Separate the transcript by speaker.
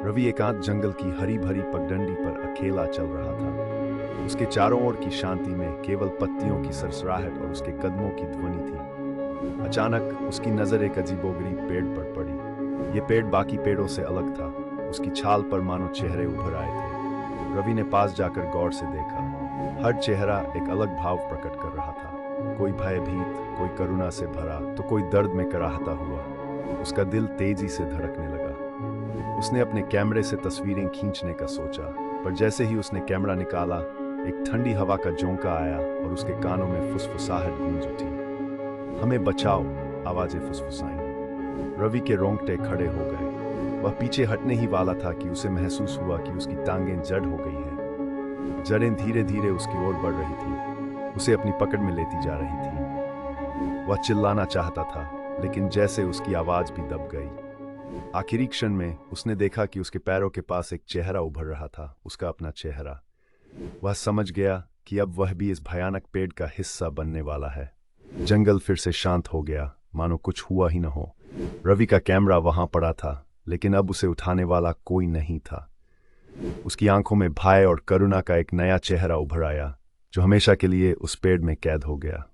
Speaker 1: रवि एकांत जंगल की हरी भरी पगडंडी पर अकेला चल रहा था। उसके चारों ओर की शांति में केवल पत्तियों की सरसराहट और उसके कदमों की ध्वनि थी। अचानक उसकी नजर एक अजीबोगरीब पेड़ पर पड़ी। ये पेड़ बाकी पेड़ों से अलग था। उसकी छाल पर मानो चेहरे उभर आए थे। रवि ने पास जाकर गौर से देखा। हर चेहरा एक अलग भाव प्रकट कर रहा था। कोई भयभीत, कोई करुणा से भरा, तो कोई दर्द में कराहता हुआ। उसका दिल तेजी से धड़कने लगा। उसने अपने कैमरे से तस्वीरें खींचने का सोचा, पर जैसे ही उसने कैमरा निकाला, एक ठंडी हवा का झोंका आया और उसके कानों में फुसफुसाहट गूंज उठी। हमें बचाओ, आवाजें फुसफुसाईं। रवि के रोंगटे खड़े हो गए। वह पीछे हटने ही वाला था कि उसे महसूस हुआ कि उसकी टांगें जड़ हो गई हैं। जड़ें धीरे धीरे उसकी ओर बढ़ रही थी, उसे अपनी पकड़ में लेती जा रही थी। वह चिल्लाना चाहता था, लेकिन जैसे उसकी आवाज भी दब गई। आखिरी क्षण में उसने देखा कि उसके पैरों के पास एक चेहरा उभर रहा था, उसका अपना चेहरा। वह समझ गया कि अब वह भी इस भयानक पेड़ का हिस्सा बनने वाला है। जंगल फिर से शांत हो गया, मानो कुछ हुआ ही न हो। रवि का कैमरा वहां पड़ा था, लेकिन अब उसे उठाने वाला कोई नहीं था। उसकी आंखों में भय और करुणा का एक नया चेहरा उभर आया, जो हमेशा के लिए उस पेड़ में कैद हो गया।